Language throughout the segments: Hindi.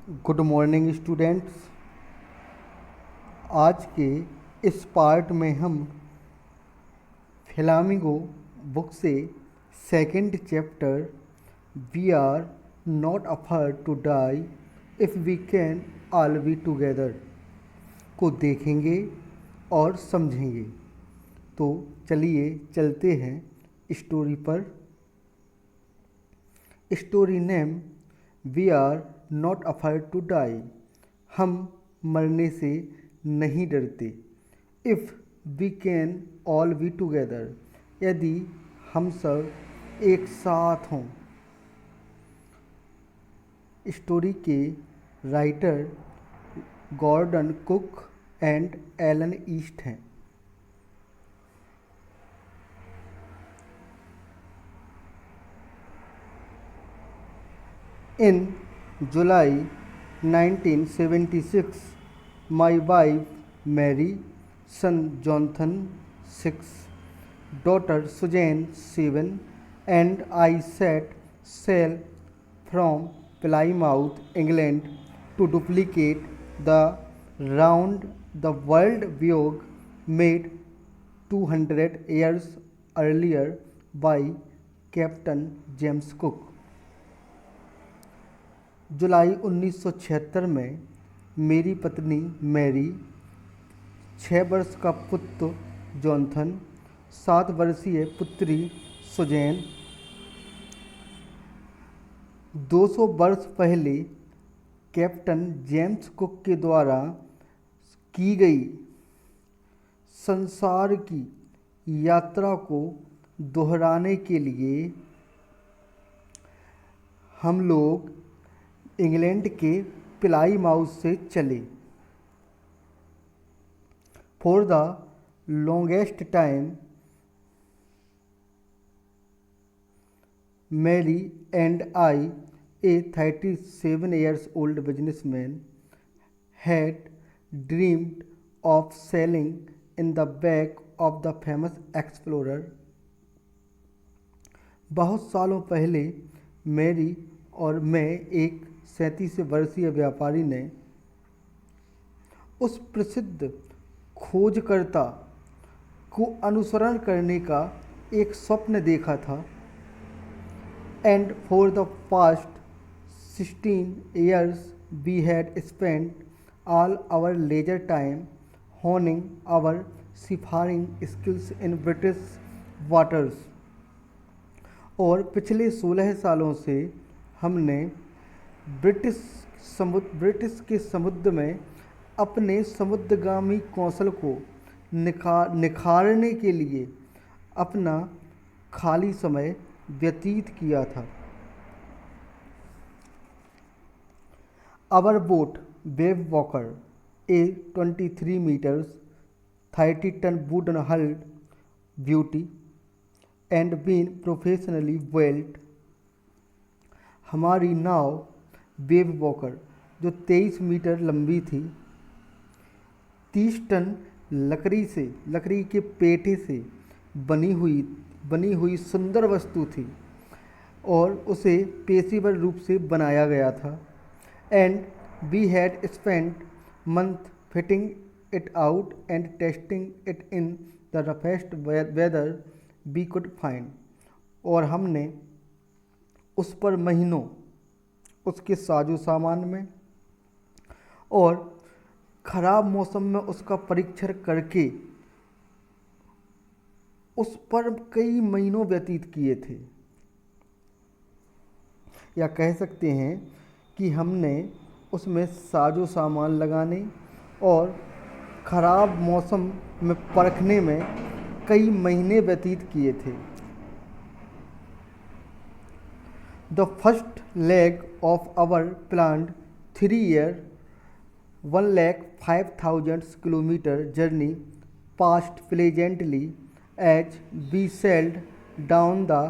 Good morning students. आज के इस पार्ट में हम फ्लामिंगो बुक से second chapter we are not afford to die if we can all be together को देखेंगे और समझेंगे। तो चलिए चलते हैं स्टोरी पर। Story name we are not afford to die. हम मरने से नहीं डरते। If we can all be together, यदि हम सब एक साथ हों। स्टोरी के writer Gordon Cook and Alan East हैं। In July 1976, my wife Mary, son Jonathan 6, daughter Suzanne 7, and I set sail from Plymouth, England to duplicate the round the world voyage made 200 years earlier by Captain James Cook। जुलाई 1976 में मेरी पत्नी मैरी, 6 वर्ष का पुत्र जॉनथन, 7 वर्षीय पुत्री सुजैन, 200 वर्ष पहले कैप्टन जेम्स कुक के द्वारा की गई संसार की यात्रा को दोहराने के लिए हम लोग इंग्लैंड के प्लाईमाउथ से चले। For the longest time Mary and I, a 37 years old businessman, had dreamed of sailing in the back of the famous explorer। बहुत सालों पहले मैरी और मैं, एक 37 वर्षीय व्यापारी ने उस प्रसिद्ध खोजकर्ता को अनुसरण करने का एक स्वप्न देखा था। And for the past 16 years we had spent all our leisure time honing our seafaring skills in British waters. और पिछले 16 सालों से हमने ब्रिटिश के समुद्र में अपने समुद्रगामी कौशल को निखारने के लिए अपना खाली समय व्यतीत किया था। Our boat, Wave Walker, a 23 meters 30-ton wooden hulled beauty and been professionally built। हमारी नाव वेव वॉकर, जो 23 मीटर लंबी थी, 30 टन लकड़ी के पेटे से बनी हुई सुंदर वस्तु थी और उसे पेशेवर रूप से बनाया गया था। And we had spent month fitting it out and testing it in the roughest weather we could find. और हमने उस पर महीनों उसके साजो सामान में और ख़राब मौसम में उसका परीक्षण करके उस पर कई महीनों व्यतीत किए थे। या कह सकते हैं कि हमने उसमें साजो सामान लगाने और ख़राब मौसम में परखने में कई महीने व्यतीत किए थे। The first leg of our planned 3-year 1,05,000 kilometer journey passed pleasantly as we sailed down the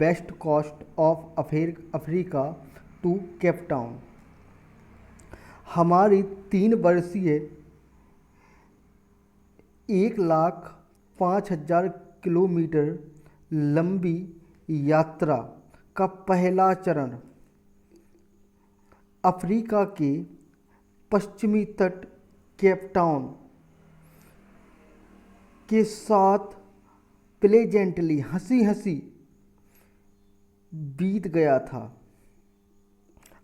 west coast of Africa to Cape Town। हमारी 3 वर्षीय 1,05,000 किलोमीटर लंबी यात्रा का पहला चरण अफ्रीका के पश्चिमी तट केप टाउन के साथ प्लेजेंटली हंसी हंसी बीत गया था।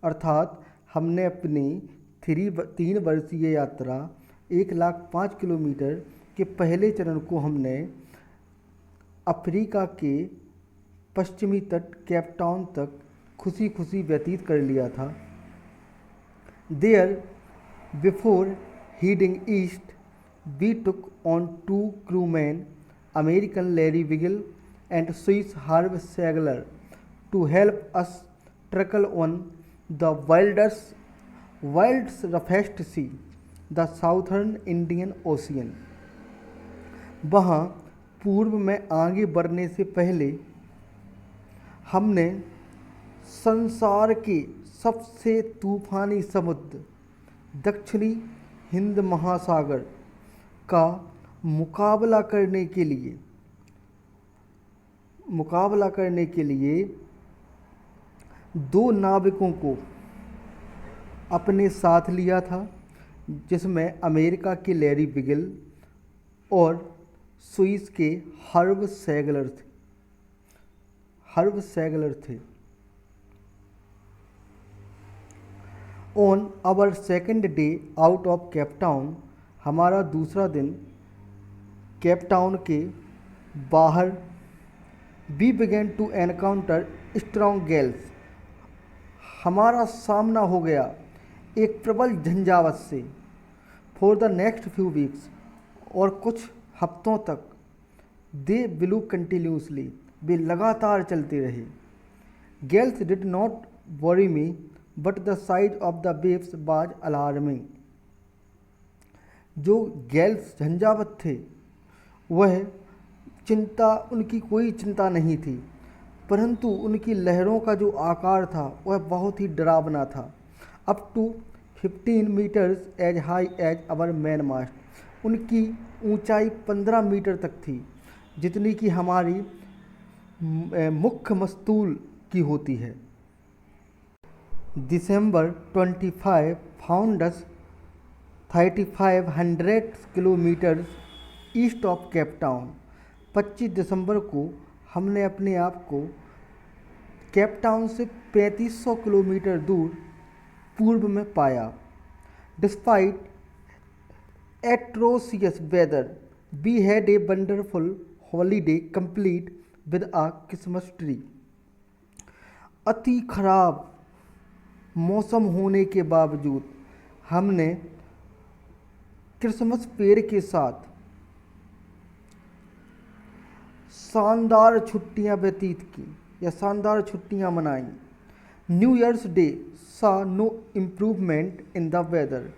अर्थात हमने अपनी 3 वर्षीय यात्रा 1,05,000 किलोमीटर के पहले चरण को हमने अफ्रीका के पश्चिमी तट केप टाउन तक खुशी खुशी व्यतीत कर लिया था। There before heading east, we took on 2 crewmen, American Larry Wiggle and Swiss Herb Segler, to help us tackle on the world's roughest sea, the Southern Indian Ocean. वहाँ पूर्व में आगे बढ़ने से पहले हमने संसार के सबसे तूफानी समुद्र दक्षिणी हिंद महासागर का मुकाबला करने के लिए 2 नाविकों को अपने साथ लिया था, जिसमें अमेरिका के लैरी विगल और स्विस के हर्ब सैगलर थे। On our second day out of Cape Town, हमारा दूसरा दिन केप टाउन के बाहर, we began to encounter strong gales. हमारा सामना हो गया एक प्रबल झंझावात से। For the next few weeks, और कुछ हफ्तों तक, they blew continuously, वे लगातार चलते रहे। Gales did not worry me, but the size of the waves was alarming. जो गैल्स झंझावत थे उनकी कोई चिंता नहीं थी, परंतु उनकी लहरों का जो आकार था वह बहुत ही डरावना था। Up to 15 metres as high as our main mast, उनकी ऊंचाई 15 मीटर तक थी, जितनी कि हमारी मुख्य मस्तूल की होती है। December 25 found us 3,500 kilometre east of Cape Town. 25 दिसंबर को हमने अपने आप को केप टाउन से 3500 किलोमीटर दूर पूर्व में पाया। Despite atrocious weather, we had a wonderful holiday complete with a Christmas tree. अति खराब मौसम होने के बावजूद हमने क्रिसमस पेड़ के साथ शानदार छुट्टियां व्यतीत की या शानदार छुट्टियां मनाई। New Year's Day saw no improvement in the weather,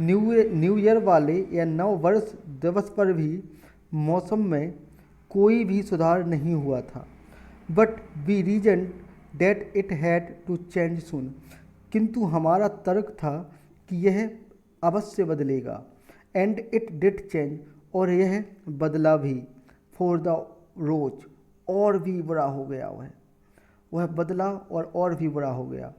New Year वाले या नव वर्ष दिवस पर भी मौसम में कोई भी सुधार नहीं हुआ था। But we reasoned that it had to change soon, किंतु हमारा तर्क था कि यह अवश्य बदलेगा। एंड इट डिड चेंज, और यह बदला भी। फॉर द रोज, और भी बुरा हो गया वह बदला और भी बुरा हो गया।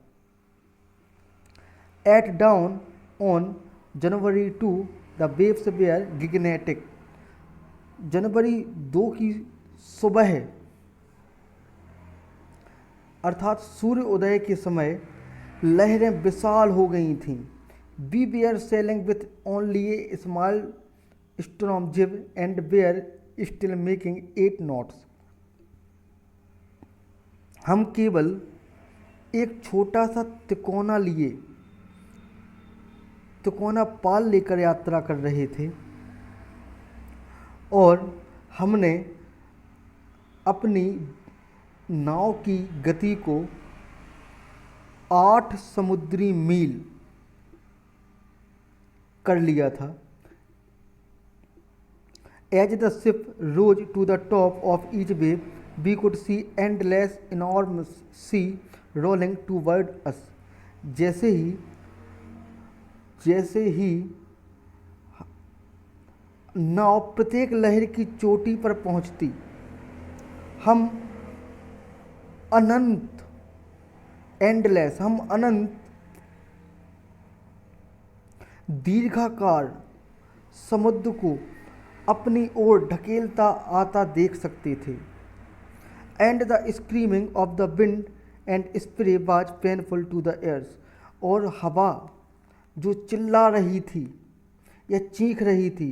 At dawn on January 2 the waves were gigantic, जनवरी 2 की सुबह अर्थात सूर्य उदय के समय लहरें विशाल हो गई थीं। We were sailing with only a small storm jib and were still making 8 knots. हम केवल एक छोटा सा तिकोना पाल लेकर यात्रा कर रहे थे, और हमने अपनी नाव की गति को 8 समुद्री मील कर लिया था। As the ship rose to the top of each wave, we could see endless enormous seas rolling toward us. जैसे ही नाव प्रत्येक लहर की चोटी पर पहुंचती, हम अनंत दीर्घाकार समुद्र को अपनी ओर ढकेलता आता देख सकते थे। And the screaming of the wind and spray was painful to the ears। और हवा जो चिल्ला रही थी या चीख रही थी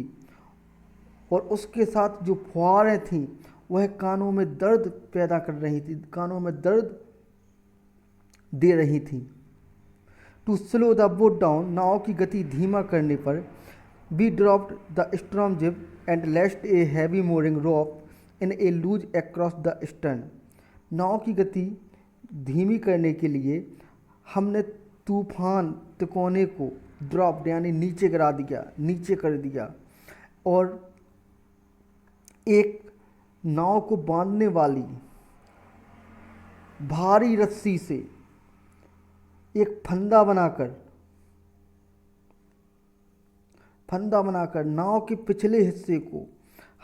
और उसके साथ जो फुहारें थीं वह कानों में दर्द पैदा कर रही थी, कानों में दर्द दे रही थी। To slow the boat down, नाव की गति धीमा करने पर, we dropped the storm jib and lashed a heavy mooring rope in a loop across the stern. नाव की गति धीमी करने के लिए हमने तूफान तिकोने को ड्रॉप यानी नीचे गिरा दिया, नीचे कर दिया, और एक नाव को बांधने वाली भारी रस्सी से एक फंदा बनाकर नाव के पिछले हिस्से को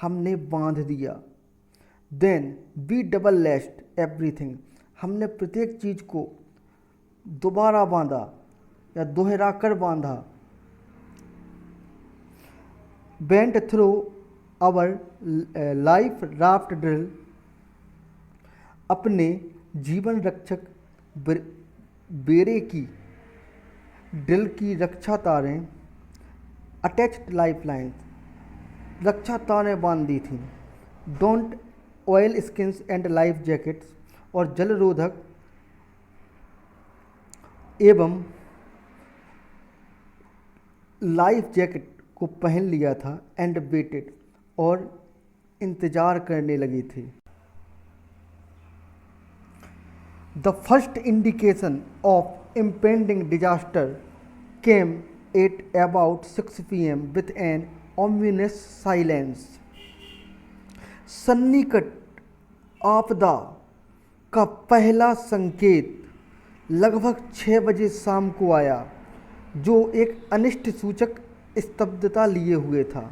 हमने बांध दिया। Then we double laced everything, हमने प्रत्येक चीज़ को दोबारा बांधा या दोहरा कर बांधा। Went through our life raft drill, अपने जीवन रक्षक बेड़े की ड्रिल की रक्षा तारें, अटैच्ड लाइफ लाइन्स, रक्षा तारें बांधी थीं। Don't oil skins and life jackets, और जल रोधक एवं लाइफ जैकेट को पहन लिया था। एंड वेटेड, और इंतज़ार करने लगे थे। The first indication of impending disaster came at about 6 PM with an ominous silence. सन्निकट आपदा का पहला संकेत लगभग 6 बजे शाम को आया, जो एक अनिष्ट सूचक स्तब्धता लिए हुए था।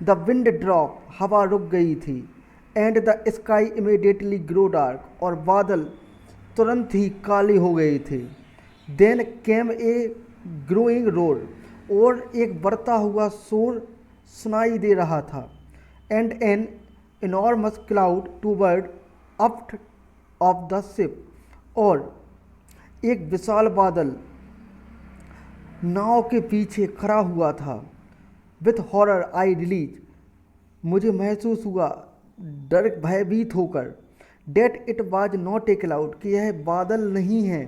द विंड ड्रॉप, हवा रुक गई थी। And the sky immediately grew dark, और बादल तुरंत ही काले हो गए थे। Then came a growing roar, और एक बढ़ता हुआ शोर सुनाई दे रहा था। And an enormous cloud towered aft of the ship, और एक विशाल बादल नाव के पीछे खड़ा हुआ था। विथ हॉरर आई रिलीज, मुझे महसूस हुआ डर भयभीत होकर। That it was not a cloud, कि यह बादल नहीं है,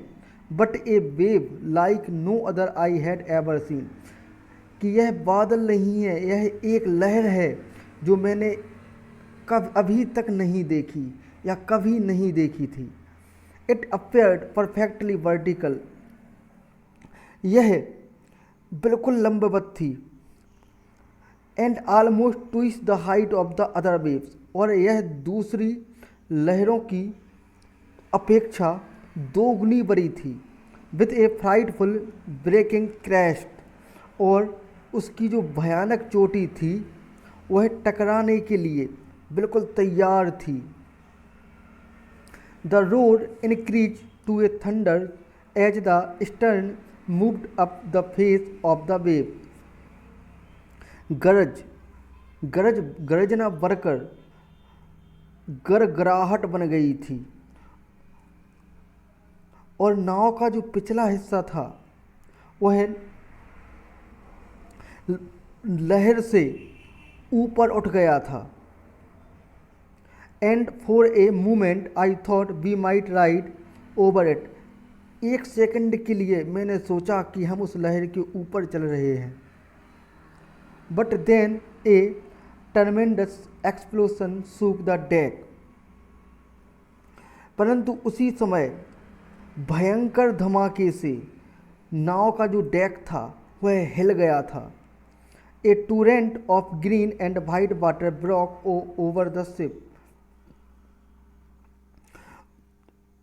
but a wave like no other I had ever seen, कि यह बादल नहीं है, यह एक लहर है जो मैंने अभी तक नहीं देखी या कभी नहीं देखी थी। इट अपेयर्ड परफेक्टली वर्टिकल, यह बिल्कुल लंबवत थी। And almost twice the height of the other waves, और यह दूसरी लहरों की अपेक्षा 2 गुनी बड़ी थी। With a frightful breaking crash, और उसकी जो भयानक चोटी थी वह टकराने के लिए बिल्कुल तैयार थी। The roar increase to a thunder as the stern moved up the face of the wave. गरजना बढ़कर गड़गड़ाहट बन गई थी, और नाव का जो पिछला हिस्सा था वह लहर से ऊपर उठ गया था। And for a moment I thought we might ride over it, एक सेकंड के लिए मैंने सोचा कि हम उस लहर के ऊपर चल रहे हैं। But then a tremendous explosion shook the deck, परंतु उसी समय भयंकर धमाके से नाव का जो डेक था वह हिल गया था। A torrent of green and white water broke over the ship,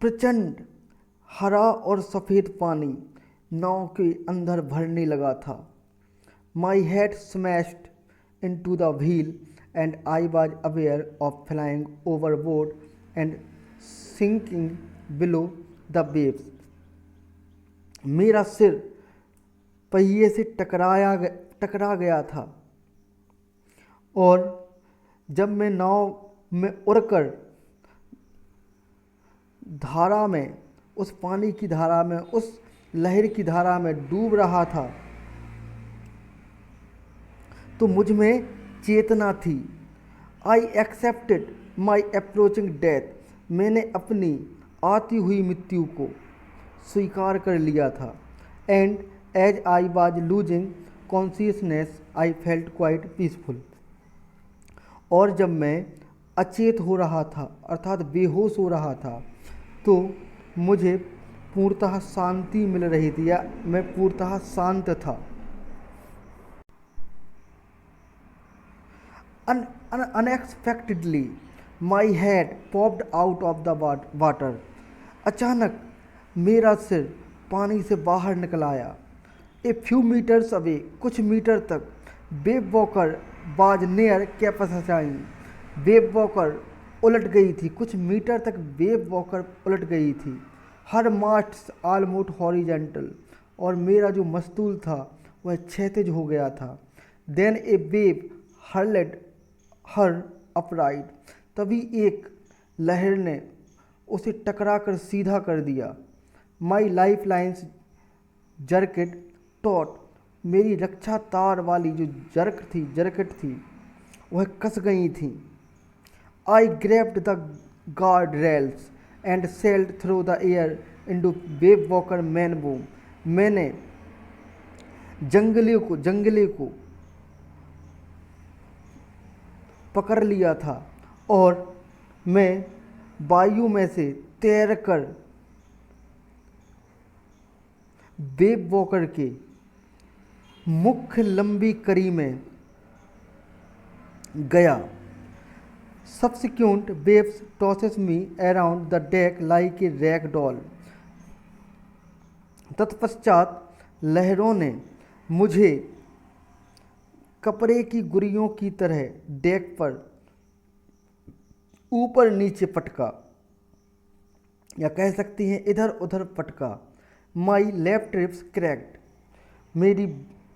प्रचंड हरा और सफ़ेद पानी नाव के अंदर भरने लगा था। My head smashed into the wheel and I was aware of flying overboard and sinking below the waves. मेरा सिर पहिए से टकरा गया था, और जब मैं नाव में उड़कर धारा में, उस पानी की धारा में, उस लहर की धारा में डूब रहा था, तो मुझ में चेतना थी। I accepted my approaching death. मैंने अपनी आती हुई मृत्यु को स्वीकार कर लिया था। And as I was losing consciousness I felt quite peaceful. और जब मैं अचेत हो रहा था, अर्थात बेहोश हो रहा था, तो मुझे पूर्णतः शांति मिल रही थी, या मैं पूर्णतः शांत था। Unexpectedly, my head popped out of the water. अचानक मेरा सिर पानी से बाहर निकल आया। A few meters away, कुछ मीटर तक, wave walker was near capsizing. Wave walker उलट गई थी। कुछ मीटर तक वेव वॉकर उलट गई थी। हर मास्ट्स ऑलमोस्ट हॉरिजेंटल, और मेरा जो मस्तूल था वह क्षैतिज हो गया था। देन ए वेव हर्लेड हर अपराइट। तभी एक लहर ने उसे टकरा कर सीधा कर दिया। My life lines jerked taut. मेरी रक्षा तार वाली जो जरकेट थी वह कस गई थी। I grabbed the guard rails and sailed through the air into Wavewalker main boom. मैंने जंगले को पकड़ लिया था, और मैं वायु में से तैरकर वेव वॉकर के मुख्य लंबी कड़ी में गया। Subsequent waves tosses me around the deck like a rag doll. तत्पश्चात लहरों ने मुझे कपड़े की गुड़ियों की तरह डेक पर ऊपर नीचे पटका, या कह सकती हैं इधर उधर पटका। My left ribs cracked. मेरी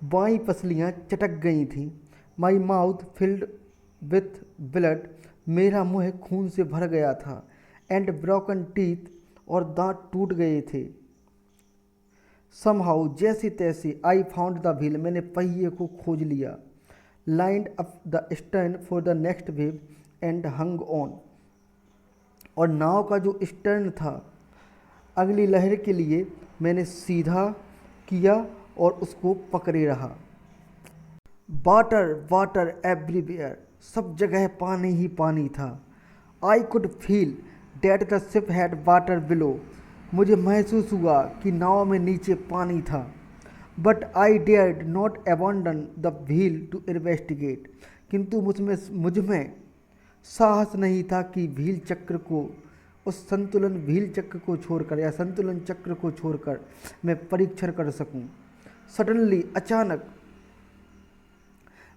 बाईं पसलियाँ चटक गई थीं। My mouth filled with blood. मेरा मुंह खून से भर गया था। And broken teeth. और दांत टूट गए थे। समहाउ, जैसे तैसे, आई फाउंड द व्हील। मैंने पहिए को खोज लिया। Lined up the stern for the next wave and hung on. और नाव का जो स्टर्न था अगली लहर के लिए मैंने सीधा किया और उसको पकड़े रहा। Water water everywhere. सब जगह पानी ही पानी था। I could feel that the ship had water below. मुझे महसूस हुआ कि नाव में नीचे पानी था। But I dared not abandon the wheel to investigate. किंतु मुझ में साहस नहीं था कि व्हील चक्र को छोड़कर, या संतुलन चक्र को छोड़कर मैं परीक्षण कर सकूं। सडनली, अचानक,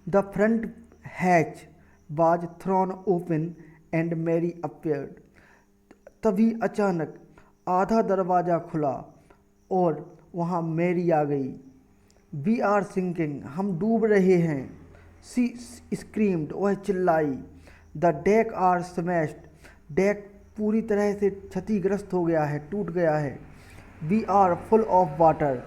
the front hatch was thrown open and Mary appeared. तभी अचानक आधा दरवाज़ा खुला और वहाँ मैरी आ गई। We are sinking. हम डूब रहे हैं। She screamed. वह चिल्लाई। The deck are smashed. Deck पूरी तरह से क्षतिग्रस्त हो गया है, टूट गया है। We are full of water.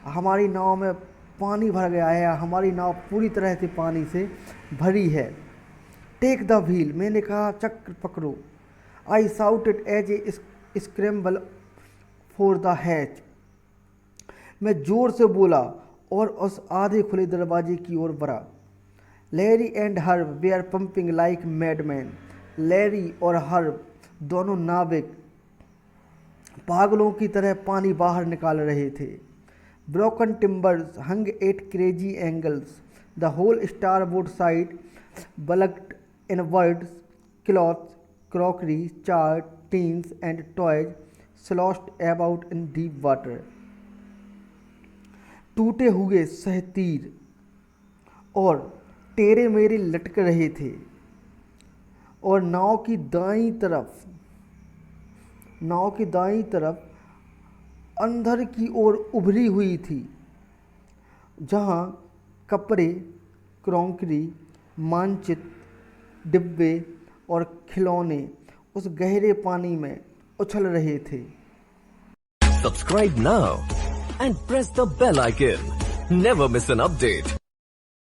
हमारी नाव में पानी भर गया है, हमारी नाव पूरी तरह से पानी से भरी है। Take the wheel. मैंने कहा चक्र पकड़ो। I shouted as a scramble for the hatch. मैं जोर से बोला और उस आधे खुले दरवाजे की ओर बढ़ा। Larry and Herb they are pumping like madman. Larry और हर्ब दोनों नाविक पागलों की तरह पानी बाहर निकाल रहे थे। Broken timbers hung at crazy angles. The whole starboard side bulged inwards. Clothes, crockery, charts, tins and toys sloshed about in deep water. टूटे हुए सहतीर और टेरे मेरे लटक रहे थे, और नाव की दाईं तरफ अंदर की ओर उभरी हुई थी। जहाँ कपड़े, क्रॉकरी, मानचित्र, डिब्बे और खिलौने उस गहरे पानी में उछल रहे थे। Subscribe now and press the bell icon. Never miss an update.